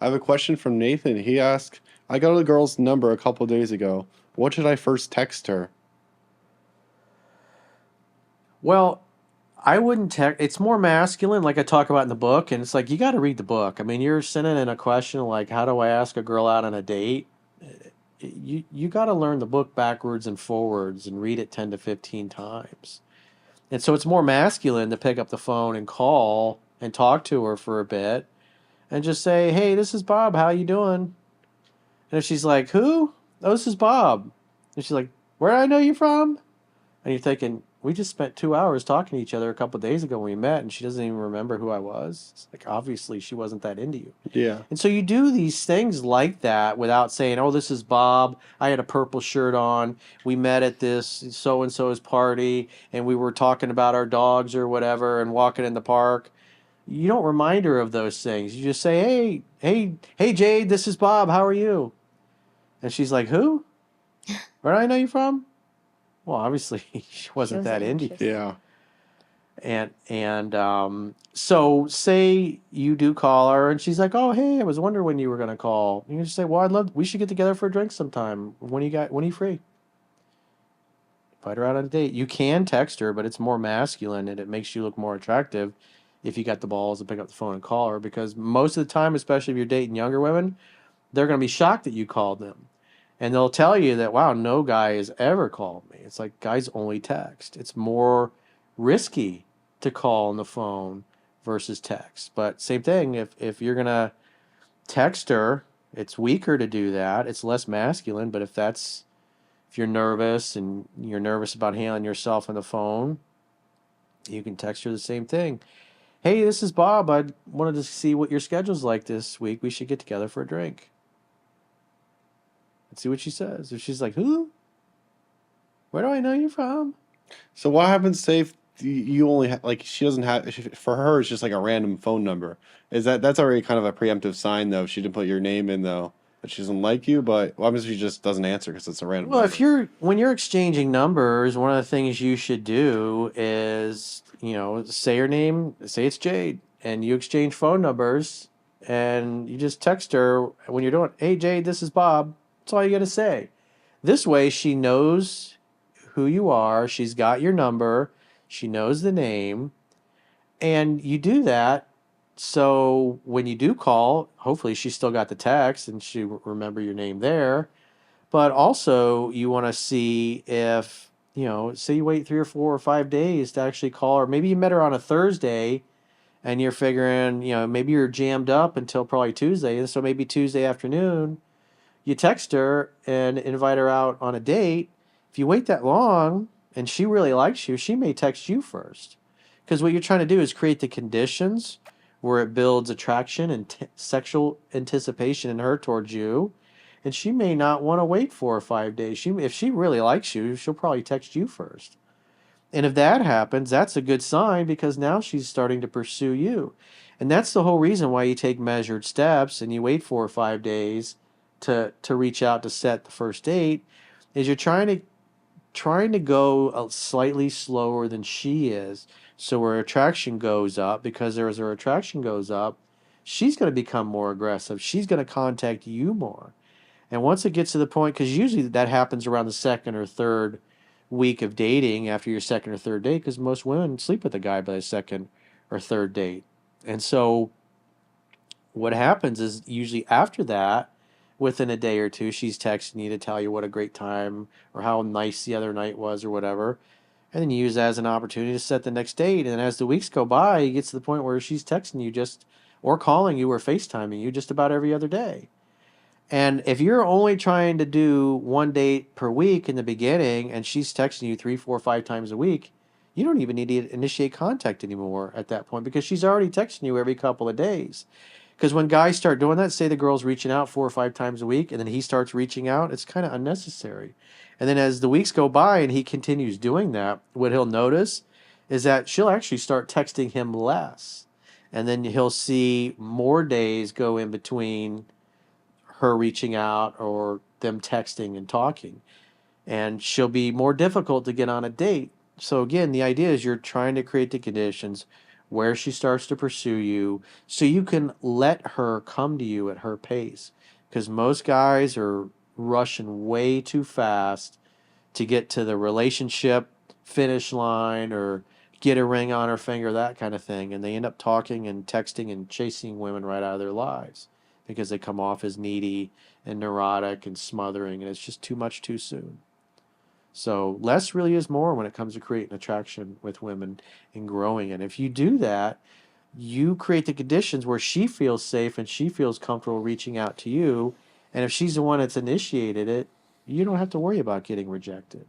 I have a question from Nathan. He asked, I got a girl's number a couple days ago. What should I first text her? Well, I wouldn't text. It's more masculine, like I talk about in the book, and it's like you got to read the book. I mean, you're sending in a question like, "How do I ask a girl out on a date?" You got to learn the book backwards and forwards and read it 10 to 15 times. And so it's more masculine to pick up the phone and call and talk to her for a bit and just say, "Hey, this is Bob. How you doing?" And if she's like, "Who?" "Oh, this is Bob." And she's like, "Where do I know you from?" And you're thinking, we just spent 2 hours talking to each other a couple of days ago when we met, and she doesn't even remember who I was. It's like, obviously, she wasn't that into you. Yeah. And so you do these things like that without saying, "Oh, this is Bob. I had a purple shirt on. We met at this so and so's party, and we were talking about our dogs or whatever and walking in the park." You don't remind her of those things. You just say, "Hey, Jade, this is Bob. How are you?" And she's like, "Who? Where do I know you from?" Well, obviously, she She wasn't that wasn't into you. interested. Yeah. So say you do call her and she's like, "Oh, hey, I was wondering when you were gonna call." You can just say, "Well, we should get together for a drink sometime. When are you free?" Invite her out on a date. You can text her, but it's more masculine and it makes you look more attractive if you got the balls to pick up the phone and call her, because most of the time, especially if you're dating younger women, they're gonna be shocked that you called them. And they'll tell you that, wow, no guy has ever called me. It's like guys only text. It's more risky to call on the phone versus text. But same thing, if you're gonna text her, it's weaker to do that. It's less masculine, but if you're nervous and you're nervous about handling yourself on the phone, you can text her the same thing. "Hey, this is Bob. I wanted to see what your schedule's like this week. We should get together for a drink." And see what she says. If she's like, "Who? Where do I know you from?" So what happens, say, if you only like she doesn't have for her it's just like a random phone number. That's already kind of a preemptive sign though. If she didn't put your name in though, that she doesn't like you. But what happens if she just doesn't answer because it's a random Well, if number? you're when you're exchanging numbers, one of the things you should do is, say your name, say it's Jade, and you exchange phone numbers, and you just text her when you're doing, "Hey Jade, this is Bob." That's all you got to say. This way, she knows who you are. She's got your number. She knows the name, and you do that. So when you do call, hopefully she still got the text and she remember your name there. But also, you want to see if, say you wait 3 or 4 or 5 days to actually call her. Maybe you met her on a Thursday and you're figuring, maybe you're jammed up until probably Tuesday. And so maybe Tuesday afternoon, you text her and invite her out on a date. If you wait that long and she really likes you, she may text you first. Because what you're trying to do is create the conditions where it builds attraction and sexual anticipation in her towards you, and she may not want to wait 4 or 5 days. If she really likes you, she'll probably text you first. And if that happens, that's a good sign because now she's starting to pursue you. And that's the whole reason why you take measured steps and you wait 4 or 5 days to reach out to set the first date, is you're trying to go slightly slower than she is, so her attraction goes up, because as her attraction goes up, she's going to become more aggressive. She's going to contact you more. And once it gets to the point, because usually that happens around the second or third week of dating, after your second or third date, because most women sleep with a guy by the second or third date. And so what happens is usually after that, within a day or two, she's texting you to tell you what a great time or how nice the other night was or whatever. And then you use that as an opportunity to set the next date. And as the weeks go by, it gets to the point where she's texting you or calling you or FaceTiming you just about every other day. And if you're only trying to do one date per week in the beginning and she's texting you 3, 4, 5 times a week, you don't even need to initiate contact anymore at that point, because she's already texting you every couple of days. Because when guys start doing that, say the girl's reaching out 4 or 5 times a week and then he starts reaching out, it's kind of unnecessary. And then as the weeks go by and he continues doing that, what he'll notice is that she'll actually start texting him less. And then he'll see more days go in between her reaching out or them texting and talking. And she'll be more difficult to get on a date. So again, the idea is you're trying to create the conditions where she starts to pursue you, so you can let her come to you at her pace. Because most guys are rushing way too fast to get to the relationship finish line or get a ring on her finger, that kind of thing. And they end up talking and texting and chasing women right out of their lives because they come off as needy and neurotic and smothering, and it's just too much too soon. So less really is more when it comes to creating attraction with women and growing it. If you do that, you create the conditions where she feels safe and she feels comfortable reaching out to you. And if she's the one that's initiated it, you don't have to worry about getting rejected.